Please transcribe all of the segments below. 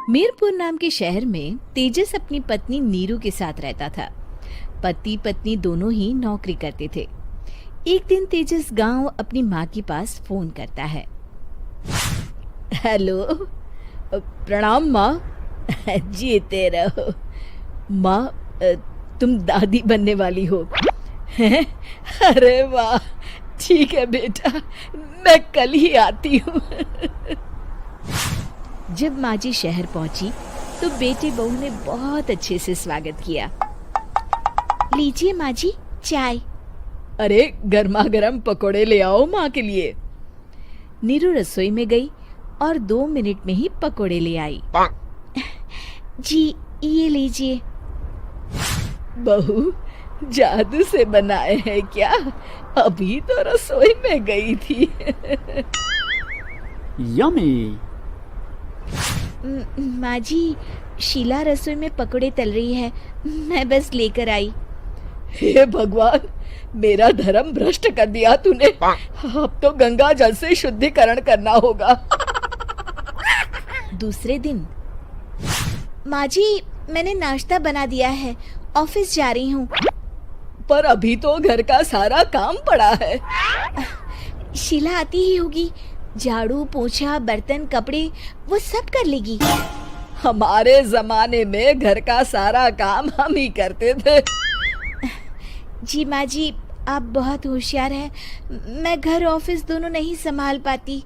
मीरपुर नाम के शहर में तेजस अपनी पत्नी नीरू के साथ रहता था। पति पत्नी दोनों ही नौकरी करते थे। एक दिन तेजस गांव अपनी माँ के पास फोन करता है। हेलो, प्रणाम माँ। जीते रहो माँ, तुम दादी बनने वाली हो हैं? अरे वाह, ठीक है बेटा, मैं कल ही आती हूँ। जब माँ जी शहर पहुंची तो बेटे बहू ने बहुत अच्छे से स्वागत किया। लीजिए माँ जी, चाय। अरे गर्मा गर्म पकोड़े ले आओ माँ के लिए। नीरू रसोई में गई और 2 मिनट में ही पकोड़े ले आई। जी ये लीजिए। बहू जादू से बनाए हैं क्या? अभी तो रसोई में गई थी। यम्मी। माँ जी, शीला रसोई में पकोड़े तल रही है, मैं बस लेकर आई। हे भगवान, मेरा धर्म भ्रष्ट कर दिया तूने। अब तो गंगा जल से शुद्धिकरण करना होगा। दूसरे दिन, माँ जी मैंने नाश्ता बना दिया है, ऑफिस जा रही हूँ। पर अभी तो घर का सारा काम पड़ा है। शीला आती ही होगी, झाड़ू पोछा बर्तन कपड़े वो सब कर लेगी। हमारे जमाने में घर का सारा काम हम ही करते थे। जी माँ जी, आप बहुत होशियार हैं, मैं घर ऑफिस दोनों नहीं संभाल पाती।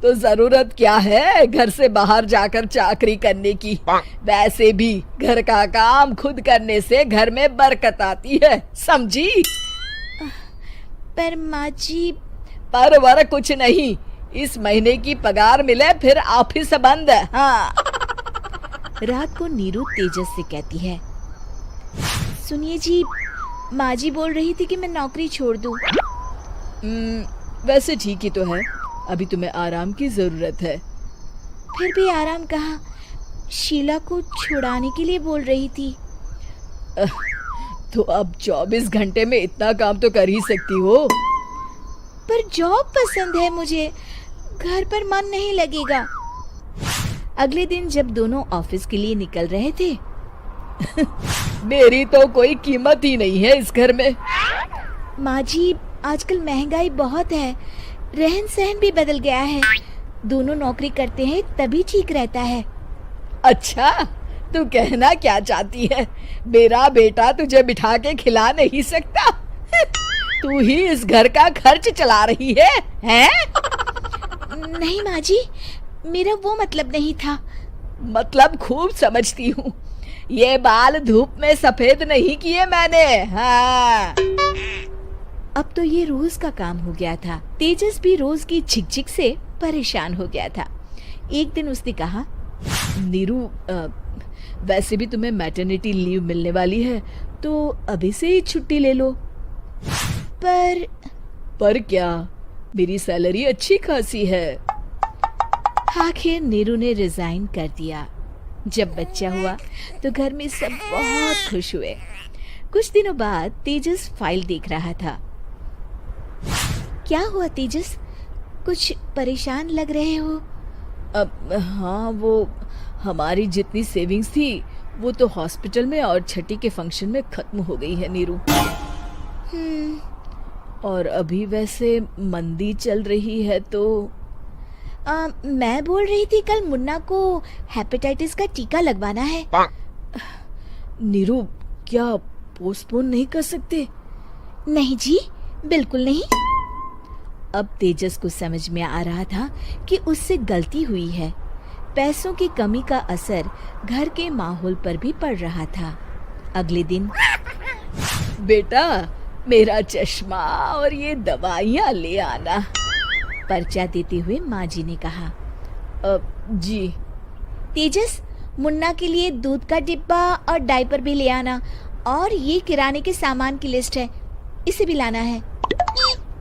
तो जरूरत क्या है घर से बाहर जाकर चाकरी करने की? वैसे भी घर का काम खुद करने से घर में बरकत आती है, समझी? पर माँ जी। पर वर कुछ नहीं, इस महीने की पगार मिले फिर ऑफिस बंद। हाँ। रात को नीरू तेजस से कहती है, सुनिए जी, माँ जी बोल रही थी कि मैं नौकरी छोड़ दूं। वैसे ठीक ही तो है, अभी तुम्हें आराम की जरूरत है। फिर भी आराम कहाँ, शीला को छुड़ाने के लिए बोल रही थी। तो अब 24 घंटे में इतना काम तो कर ही सकती हो। पर जॉब पसंद है मुझे, घर पर मन नहीं लगेगा। अगले दिन जब दोनों ऑफिस के लिए निकल रहे थे, मेरी तो कोई कीमत ही नहीं है इस घर में। माँ जी, आजकल महंगाई बहुत है, रहन सहन भी बदल गया है, दोनों नौकरी करते हैं तभी ठीक रहता है। अच्छा, तू कहना क्या चाहती है? मेरा बेटा तुझे बिठा के खिला नहीं सकता? तू ही इस घर का खर्च चला रही है, हैं? नहीं माँ जी, मेरा वो मतलब नहीं था। मतलब खूब समझती हूँ, ये बाल धूप में सफेद नहीं किए मैंने। हाँ। अब तो ये रोज का काम हो गया था। तेजस भी रोज की झिकझिक से परेशान हो गया था। एक दिन उसने कहा, नीरू, वैसे भी तुम्हें मैटरनिटी लीव मिलने वाली है, तो अभी से ही छुट्टी ले लो। पर क्या, मेरी सैलरी अच्छी खासी है। आखिर नीरू ने रिजाइन कर दिया। जब बच्चा हुआ तो घर में सब बहुत खुश हुए। कुछ दिनों बाद तेजस फाइल देख रहा था। क्या हुआ तेजस, कुछ परेशान लग रहे हो? हाँ, वो हमारी जितनी सेविंग्स थी वो तो हॉस्पिटल में और छठी के फंक्शन में खत्म हो गई है नीरू। और अभी वैसे मंदी चल रही है तो मैं बोल रही थी कल मुन्ना को हेपेटाइटिस का टीका लगवाना है। नीरू, क्या पोस्टपोन नहीं कर सकते? नहीं जी, बिल्कुल नहीं। अब तेजस को समझ में आ रहा था कि उससे गलती हुई है। पैसों की कमी का असर घर के माहौल पर भी पड़ रहा था। अगले दिन, बेटा मेरा चश्मा और ये दवाइयाँ ले आना, पर्चा देते हुए माँ जी ने कहा। जी। तेजस, मुन्ना के लिए दूध का डिब्बा और डायपर भी ले आना, और ये किराने के सामान की लिस्ट है, इसे भी लाना है।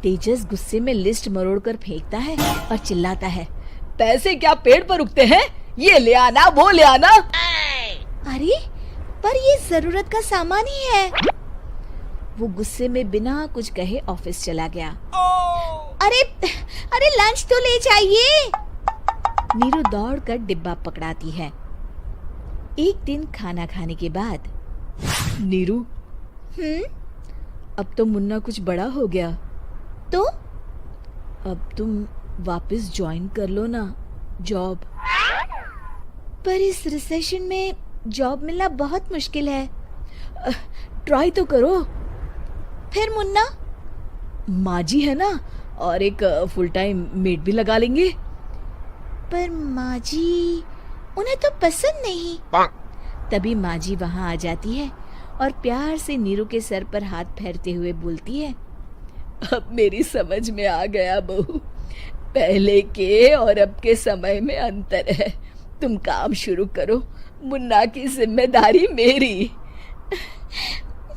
तेजस गुस्से में लिस्ट मरोड़कर फेंकता है और चिल्लाता है, पैसे क्या पेड़ पर उगते हैं? ये ले आना, वो ले आना। अरे पर ये जरूरत का सामान ही है। वो गुस्से में बिना कुछ कहे ऑफिस चला गया। अरे लंच तो ले जाइए। नीरू दौड़कर डिब्बा पकड़ाती है। एक दिन खाना खाने के बाद, नीरू, अब तो मुन्ना कुछ बड़ा हो गया, तो अब तुम वापस ज्वाइन कर लो ना जॉब। पर इस रिसेशन में जॉब मिलना बहुत मुश्किल है। ट्राई तो करो। फिर मुन्ना? माँ जी है ना, और एक फुल टाइम मेड भी लगा लेंगे। पर माँ जी, उन्हें तो पसंद नहीं। तभी माँ जी वहाँ आ जाती है और प्यार से नीरू के सर पर हाथ फेरते हुए बोलती है, अब मेरी समझ में आ गया बहू, पहले के और अब के समय में अंतर है। तुम काम शुरू करो, मुन्ना की जिम्मेदारी मेरी।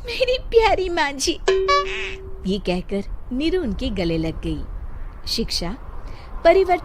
मेरी प्यारी माँ जी। ये कहकर नीरू उनके गले लग गई। शिक्षा परिवर्तन